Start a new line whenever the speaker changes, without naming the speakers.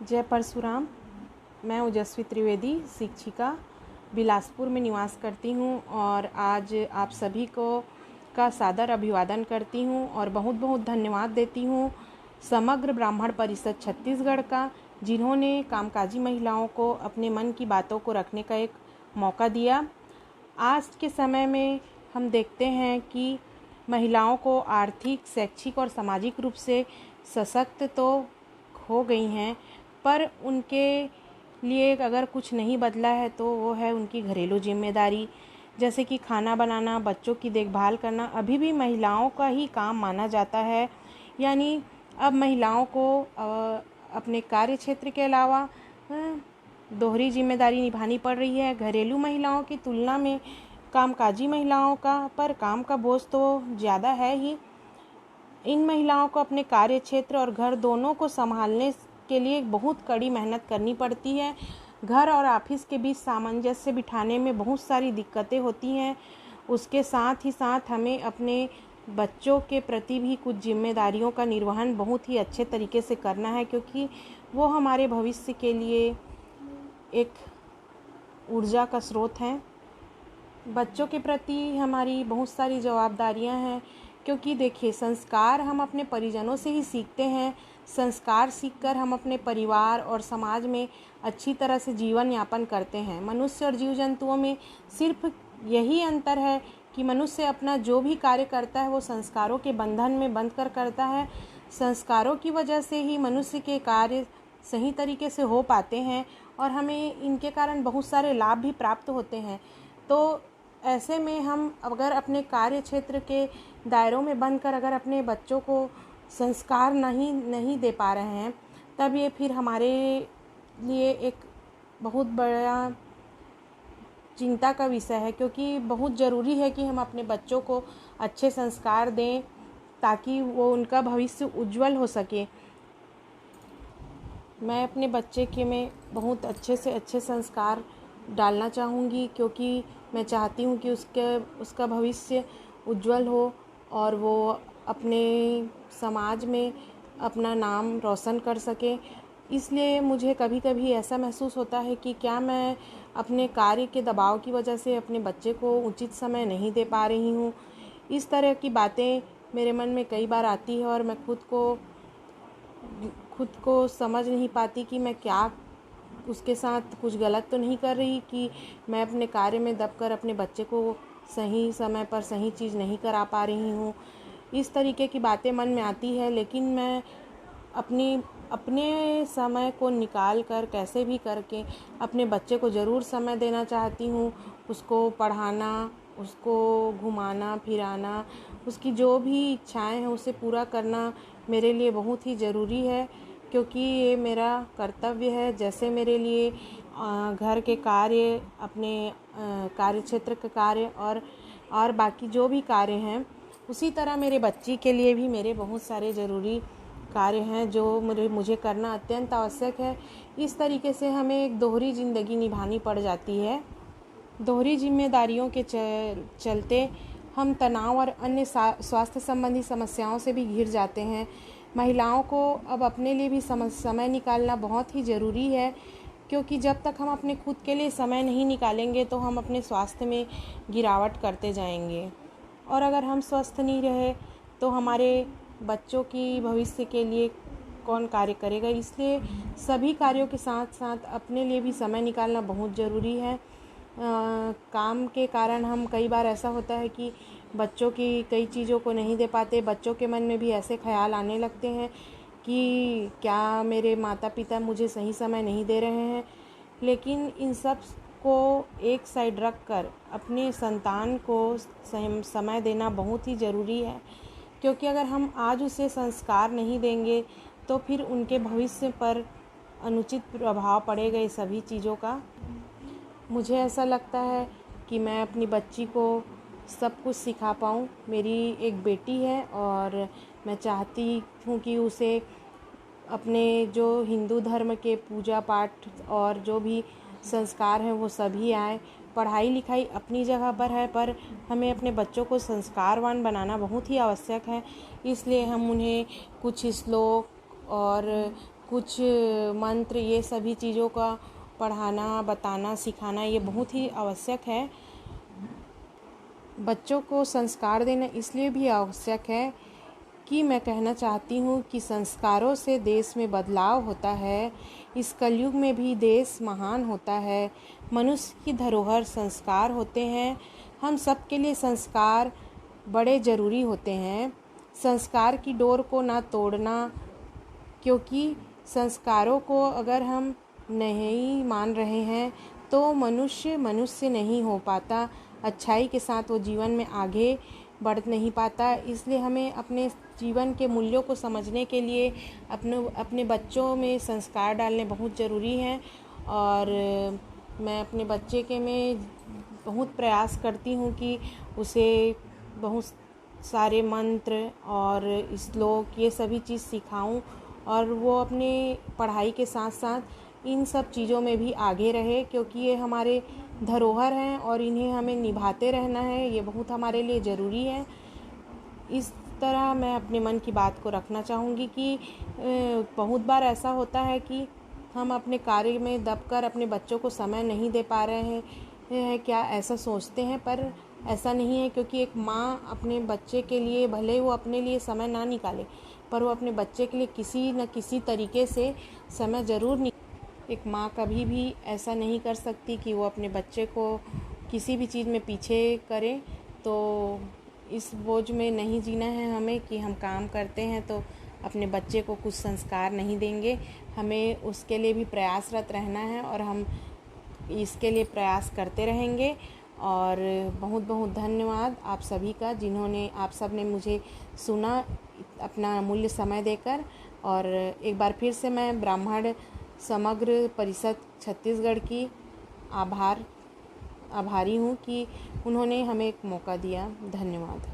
जय परशुराम। मैं ओजस्वी त्रिवेदी, शिक्षिका, बिलासपुर में निवास करती हूँ और आज आप सभी को का सादर अभिवादन करती हूँ और बहुत बहुत धन्यवाद देती हूँ समग्र ब्राह्मण परिषद छत्तीसगढ़ का, जिन्होंने कामकाजी महिलाओं को अपने मन की बातों को रखने का एक मौका दिया। आज के समय में हम देखते हैं कि महिलाओं को आर्थिक, शैक्षिक और सामाजिक रूप से सशक्त तो हो गई हैं, पर उनके लिए अगर कुछ नहीं बदला है तो वो है उनकी घरेलू जिम्मेदारी, जैसे कि खाना बनाना, बच्चों की देखभाल करना अभी भी महिलाओं का ही काम माना जाता है। यानी अब महिलाओं को अपने कार्य क्षेत्र के अलावा दोहरी जिम्मेदारी निभानी पड़ रही है। घरेलू महिलाओं की तुलना में कामकाजी महिलाओं का पर काम का बोझ तो ज़्यादा है ही। इन महिलाओं को अपने कार्य क्षेत्र और घर दोनों को संभालने के लिए बहुत कड़ी मेहनत करनी पड़ती है। घर और ऑफिस के बीच सामंजस्य बिठाने में बहुत सारी दिक्कतें होती हैं। उसके साथ ही साथ हमें अपने बच्चों के प्रति भी कुछ जिम्मेदारियों का निर्वहन बहुत ही अच्छे तरीके से करना है, क्योंकि वो हमारे भविष्य के लिए एक ऊर्जा का स्रोत हैं। बच्चों के प्रति हमारी बहुत सारी जवाबदारियां हैं, क्योंकि देखिए, संस्कार हम अपने परिजनों से ही सीखते हैं। संस्कार सीखकर हम अपने परिवार और समाज में अच्छी तरह से जीवन यापन करते हैं। मनुष्य और जीव जंतुओं में सिर्फ यही अंतर है कि मनुष्य अपना जो भी कार्य करता है वो संस्कारों के बंधन में बंध कर करता है। संस्कारों की वजह से ही मनुष्य के कार्य सही तरीके से हो पाते हैं और हमें इनके कारण बहुत सारे लाभ भी प्राप्त होते हैं। तो ऐसे में हम अगर अपने कार्य क्षेत्र के दायरों में बनकर अगर अपने बच्चों को संस्कार नहीं दे पा रहे हैं, तब ये फिर हमारे लिए एक बहुत बड़ा चिंता का विषय है, क्योंकि बहुत ज़रूरी है कि हम अपने बच्चों को अच्छे संस्कार दें ताकि वो उनका भविष्य उज्जवल हो सके। मैं अपने बच्चे के में बहुत अच्छे से अच्छे संस्कार डालना चाहूँगी, क्योंकि मैं चाहती हूँ कि उसका भविष्य उज्जवल हो और वो अपने समाज में अपना नाम रोशन कर सके। इसलिए मुझे कभी कभी ऐसा महसूस होता है कि क्या मैं अपने कार्य के दबाव की वजह से अपने बच्चे को उचित समय नहीं दे पा रही हूँ। इस तरह की बातें मेरे मन में कई बार आती है और मैं खुद को समझ नहीं पाती कि मैं क्या उसके साथ कुछ गलत तो नहीं कर रही, कि मैं अपने कार्य में दबकर अपने बच्चे को सही समय पर सही चीज़ नहीं करा पा रही हूँ। इस तरीके की बातें मन में आती है, लेकिन मैं अपने समय को निकाल कर कैसे भी करके अपने बच्चे को ज़रूर समय देना चाहती हूँ। उसको पढ़ाना, उसको घुमाना फिराना, उसकी जो भी इच्छाएं हैं उसे पूरा करना मेरे लिए बहुत ही ज़रूरी है, क्योंकि ये मेरा कर्तव्य है। जैसे मेरे लिए घर के कार्य, अपने कार्य क्षेत्र के कार्य और बाकी जो भी कार्य हैं, उसी तरह मेरे बच्ची के लिए भी मेरे बहुत सारे ज़रूरी कार्य हैं जो मुझे करना अत्यंत आवश्यक है। इस तरीके से हमें एक दोहरी ज़िंदगी निभानी पड़ जाती है। दोहरी जिम्मेदारियों के चलते हम तनाव और अन्य स्वास्थ्य संबंधी समस्याओं से भी घिर जाते हैं। महिलाओं को अब अपने लिए भी समय निकालना बहुत ही ज़रूरी है, क्योंकि जब तक हम अपने खुद के लिए समय नहीं निकालेंगे तो हम अपने स्वास्थ्य में गिरावट करते जाएंगे, और अगर हम स्वस्थ नहीं रहे तो हमारे बच्चों की भविष्य के लिए कौन कार्य करेगा। इसलिए सभी कार्यों के साथ साथ अपने लिए भी समय निकालना बहुत ज़रूरी है। काम के कारण हम कई बार ऐसा होता है कि बच्चों की कई चीज़ों को नहीं दे पाते। बच्चों के मन में भी ऐसे ख्याल आने लगते हैं कि क्या मेरे माता पिता मुझे सही समय नहीं दे रहे हैं। लेकिन इन सब को एक साइड रख कर अपने संतान को समय देना बहुत ही ज़रूरी है, क्योंकि अगर हम आज उसे संस्कार नहीं देंगे तो फिर उनके भविष्य पर अनुचित प्रभाव पड़ेगा ये सभी चीज़ों का। मुझे ऐसा लगता है कि मैं अपनी बच्ची को सब कुछ सिखा पाऊँ। मेरी एक बेटी है और मैं चाहती हूँ कि उसे अपने जो हिंदू धर्म के पूजा पाठ और जो भी संस्कार हैं वो सभी आए। पढ़ाई लिखाई अपनी जगह पर है, पर हमें अपने बच्चों को संस्कारवान बनाना बहुत ही आवश्यक है। इसलिए हम उन्हें कुछ श्लोक और कुछ मंत्र, ये सभी चीज़ों का पढ़ाना, बताना, सिखाना ये बहुत ही आवश्यक है। बच्चों को संस्कार देना इसलिए भी आवश्यक है कि मैं कहना चाहती हूँ कि संस्कारों से देश में बदलाव होता है। इस कलयुग में भी देश महान होता है। मनुष्य की धरोहर संस्कार होते हैं। हम सब के लिए संस्कार बड़े ज़रूरी होते हैं। संस्कार की डोर को ना तोड़ना, क्योंकि संस्कारों को अगर हम नहीं मान रहे हैं तो मनुष्य नहीं हो पाता। अच्छाई के साथ वो जीवन में आगे बढ़ नहीं पाता। इसलिए हमें अपने जीवन के मूल्यों को समझने के लिए अपने बच्चों में संस्कार डालने बहुत ज़रूरी हैं। और मैं अपने बच्चे के में बहुत प्रयास करती हूँ कि उसे बहुत सारे मंत्र और श्लोक ये सभी चीज़ सिखाऊं और वो अपने पढ़ाई के साथ साथ इन सब चीज़ों में भी आगे रहे, क्योंकि ये हमारे धरोहर हैं और इन्हें हमें निभाते रहना है। ये बहुत हमारे लिए ज़रूरी है। इस तरह मैं अपने मन की बात को रखना चाहूँगी कि बहुत बार ऐसा होता है कि हम अपने कार्य में दबकर अपने बच्चों को समय नहीं दे पा रहे हैं, क्या ऐसा सोचते हैं, पर ऐसा नहीं है। क्योंकि एक माँ अपने बच्चे के लिए, भले वो अपने लिए समय ना निकाले, पर वो अपने बच्चे के लिए किसी न किसी तरीके से समय ज़रूर एक माँ कभी भी ऐसा नहीं कर सकती कि वो अपने बच्चे को किसी भी चीज़ में पीछे करे। तो इस बोझ में नहीं जीना है हमें कि हम काम करते हैं तो अपने बच्चे को कुछ संस्कार नहीं देंगे। हमें उसके लिए भी प्रयासरत रहना है और हम इसके लिए प्रयास करते रहेंगे। और बहुत बहुत धन्यवाद आप सभी का, जिन्होंने आप सब ने मुझे सुना अपना अमूल्य समय देकर। और एक बार फिर से मैं ब्राह्मण समग्र परिषद छत्तीसगढ़ की आभारी हूँ कि उन्होंने हमें एक मौका दिया। धन्यवाद।